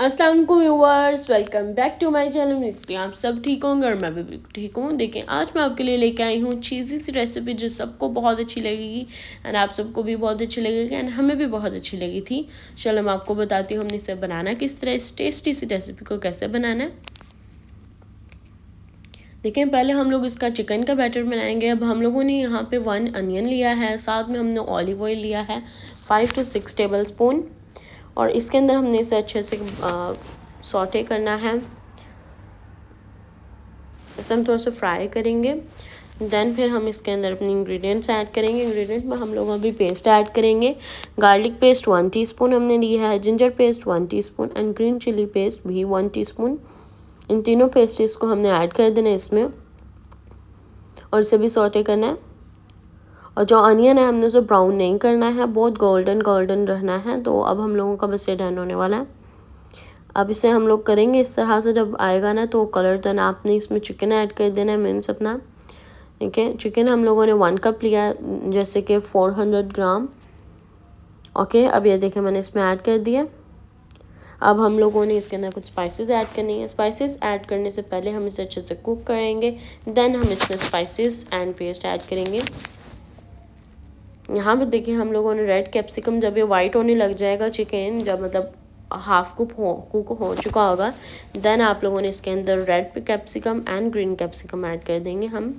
अस्सलाम वालेकुम viewers, welcome back to my channel. मिलते हैं आप सब ठीक होंगे और मैं भी बिल्कुल ठीक हूँ। देखिए आज मैं आपके लिए लेके आई हूँ चीज़ी सी रेसिपी जो सबको बहुत अच्छी लगेगी एंड आप सबको भी बहुत अच्छी लगेगी एंड हमें भी बहुत अच्छी लगी थी। चलो मैं आपको बताती हूँ हमने इसे बनाना किस तरह, इस टेस्टी सी रेसिपी को कैसे बनाना है। देखिए पहले हम लोग इसका चिकन का बैटर बनाएंगे। अब हम लोगों ने यहाँ पे 1 अनियन लिया है, साथ में हमने ऑलिव ऑयल लिया है 5 to 6 टेबल स्पून, और इसके अंदर हमने इसे अच्छे से सौटे करना है। इसे हम थोड़ा सा फ्राई करेंगे। देन फिर हम इसके अंदर अपनी इंग्रेडिएंट्स ऐड करेंगे। इंग्रेडिएंट में हम लोग अभी पेस्ट ऐड करेंगे। गार्लिक पेस्ट 1 टीस्पून हमने लिया है, ginger paste 1 teaspoon and green chilli paste भी 1 टीस्पून। इन तीनों पेस्ट्स को हमने ऐड कर देना है इसमें और इसे भी सौटे करना है। और जो अनियन है हमने उसे ब्राउन नहीं करना है, बहुत गोल्डन गोल्डन रहना है। तो अब हम लोगों का बस ये डन होने वाला है। अब इसे हम लोग करेंगे इस तरह से, जब आएगा ना तो कलर, देन आपने इसमें चिकन ऐड कर देना है। मीन्स अपना ठीक है, चिकन हम लोगों ने 1 कप लिया है, जैसे कि 400 ग्राम। ओके, अब ये देखें मैंने इसमें ऐड कर दिया। अब हम लोगों ने इसके अंदर कुछ स्पाइसेस ऐड करनी है। स्पाइसेस ऐड करने से पहले हम इसे अच्छे से कुक करेंगे, देन हम इसमें स्पाइसेस एंड पेस्ट ऐड करेंगे। यहाँ पे देखिए हम लोगों ने रेड कैप्सिकम, जब ये वाइट होने लग जाएगा चिकन, जब मतलब हाफ कुक हो चुका होगा, देन आप लोगों ने इसके अंदर red capsicum and green capsicum add कर देंगे हम।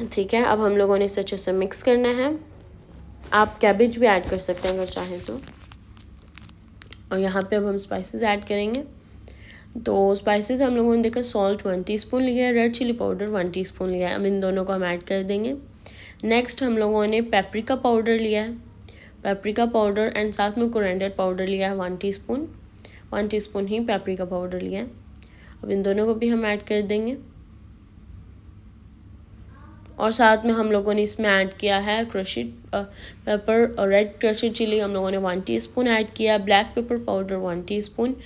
ठीक है, अब हम लोगों ने इसे अच्छे से मिक्स करना है। आप कैबेज भी ऐड कर सकते हैं अगर चाहें तो। और यहाँ पे अब हम स्पाइसेस ऐड करेंगे। तो स्पाइसेस हम लोगों ने देखा, सॉल्ट 1 टीस्पून लिया है, रेड चिली पाउडर 1 टीस्पून लिया है। अब इन दोनों को हम ऐड कर देंगे। नेक्स्ट हम लोगों ने पेपरिका पाउडर लिया है, पेपरिका पाउडर एंड साथ में कोरिएंडर पाउडर लिया है 1 टीस्पून। 1 टीस्पून ही पेपरिका पाउडर लिया है। अब इन दोनों को भी हम ऐड कर देंगे। और साथ में हम लोगों ने इसमें ऐड किया है क्रश्ड पेपर और रेड क्रश्ड चिली हम लोगों ने 1 टीस्पून ऐड किया, black pepper powder 1 teaspoon,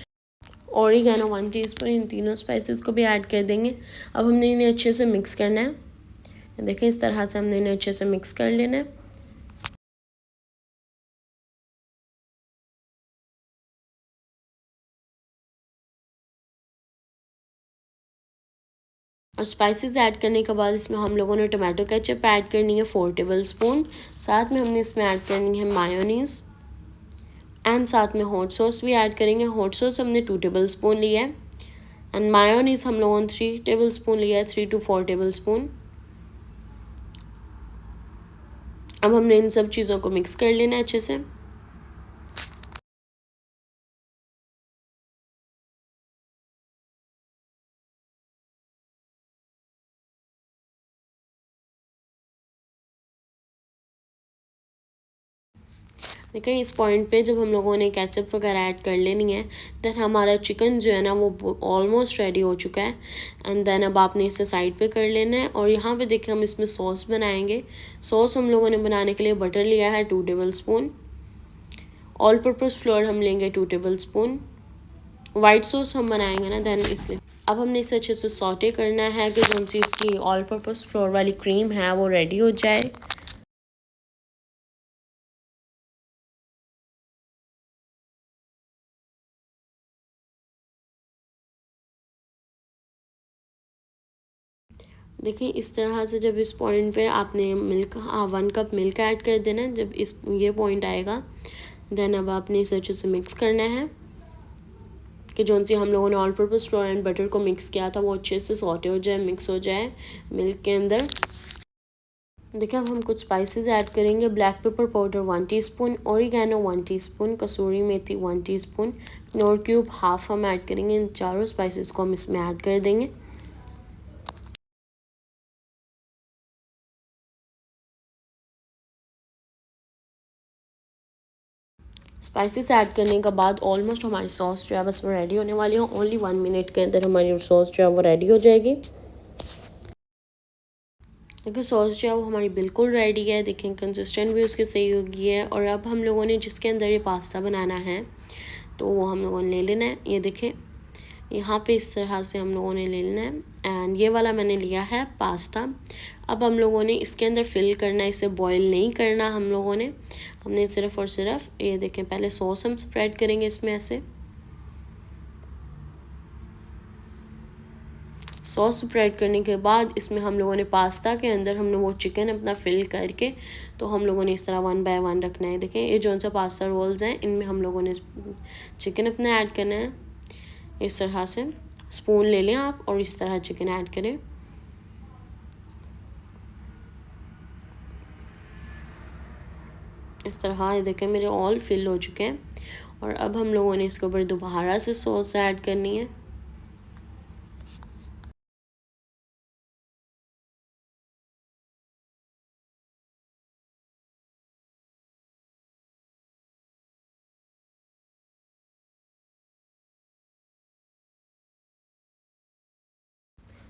oregano 1 teaspoon. इन तीनों स्पाइसेस को भी ऐड कर देंगे। अब हमने इन्हें अच्छे से मिक्स करना है। देखें इस तरह से हमने इन्हें अच्छे से मिक्स कर लेना है। और स्पाइसेस ऐड करने के बाद इसमें हम लोगों ने टमाटो केचप ऐड करनी है 4 टेबल स्पून। साथ में हमने इसमें ऐड करनी है मायोनीज़ एंड साथ में हॉट सॉस भी ऐड करेंगे। हॉट सॉस हमने 2 टेबल स्पून लिया है एंड मायोनीज़ हम लोगों ने 3 टेबल स्पून लिया है, 3 to 4 टेबल स्पून। अब हमने इन सब चीज़ों को मिक्स कर लेना है अच्छे से। देखिए इस पॉइंट पे जब हम लोगों ने केचप वगैरह ऐड कर लेनी है, देन हमारा चिकन जो है ना वो ऑलमोस्ट रेडी हो चुका है। एंड देन अब आपने इसे साइड पे कर लेना है। और यहाँ पे देखिए हम इसमें सॉस बनाएंगे। सॉस हम लोगों ने बनाने के लिए बटर लिया है 2 table spoon, all purpose floor हम लेंगे 2 टेबल स्पून, वाइट सॉस हम बनाएंगे ना देन इसलिए। अब हमने इसे अच्छे से सॉटे करना है कि जो सी इसकी ऑल पर्पज़ फ्लोर वाली क्रीम है वो रेडी हो जाए। देखिए इस तरह से जब इस पॉइंट पे आपने मिल्क 1 कप मिल्क ऐड कर देना है, जब इस ये पॉइंट आएगा देन अब आपने इसे अच्छे से मिक्स करना है कि जो सी हम लोगों ने all purpose floor and butter को मिक्स किया था वो अच्छे से सॉटे हो जाए, मिक्स हो जाए मिल्क के अंदर। देखिए अब हम कुछ स्पाइसेस ऐड करेंगे। Black pepper powder 1 teaspoon, oregano 1 teaspoon, कसूरी मेथी 1 टीस्पून, नोर क्यूब हाफ हम ऐड करेंगे। इन चारों स्पाइसेस को हम इसमें ऐड कर देंगे। स्पाइसेस ऐड करने के बाद ऑलमोस्ट हमारी सॉस जो है बस वो रेडी होने वाली है। ओनली 1 मिनट के अंदर हमारी सॉस जो है वो रेडी हो जाएगी। देखिए सॉस जो है वो हमारी बिल्कुल रेडी है। देखें कंसिस्टेंट भी उसके सही हो गई है। और अब हम लोगों ने जिसके अंदर ये पास्ता बनाना है तो वो हम लोगों ने ले लेना है। ये देखें यहाँ पे इस तरह से हम लोगों ने ले लेना है। एंड ये वाला मैंने लिया है पास्ता। अब हम लोगों ने इसके अंदर फिल करना है, इसे बॉईल नहीं करना हम लोगों ने। हमने सिर्फ़ और सिर्फ ये देखें, पहले सॉस हम स्प्रेड करेंगे इसमें ऐसे। सॉस स्प्रेड करने के बाद इसमें हम लोगों ने पास्ता के अंदर हमने वो चिकन अपना फिल करके तो हम लोगों ने इस तरह 1 बाय 1 रखना है। देखें ये जो सा पास्ता रोल्स हैं इनमें हम लोगों ने चिकन अपना ऐड करना है। इस तरह से स्पून ले लें आप और इस तरह चिकन ऐड करें। इस तरह ये देखें मेरे ऑल फिल हो चुके हैं। और अब हम लोगों ने इसके ऊपर दोबारा से सॉस ऐड करनी है।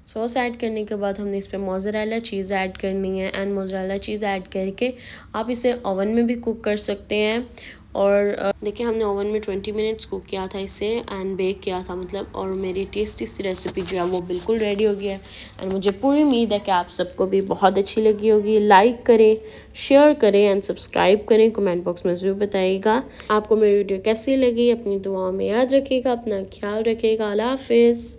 सॉस ऐड करने के बाद हमने इस पर मोज़रेला चीज़ ऐड करनी है। एंड मोज़रेला चीज़ ऐड करके आप इसे ओवन में भी कुक कर सकते हैं। और देखिए हमने ओवन में 20 मिनट्स कुक किया था इसे एंड बेक किया था मतलब। और मेरी टेस्टी सी रेसिपी जो है वो बिल्कुल रेडी हो गई है। एंड मुझे पूरी उम्मीद है कि आप सबको भी बहुत अच्छी लगी होगी। लाइक करें, शेयर करें एंड सब्सक्राइब करें। कमेंट बॉक्स में ज़रूर बताइएगा आपको मेरी वीडियो कैसी लगी। अपनी दुआओं में याद रखिएगा, अपना ख्याल रखिएगा। अल्लाह हाफिज़।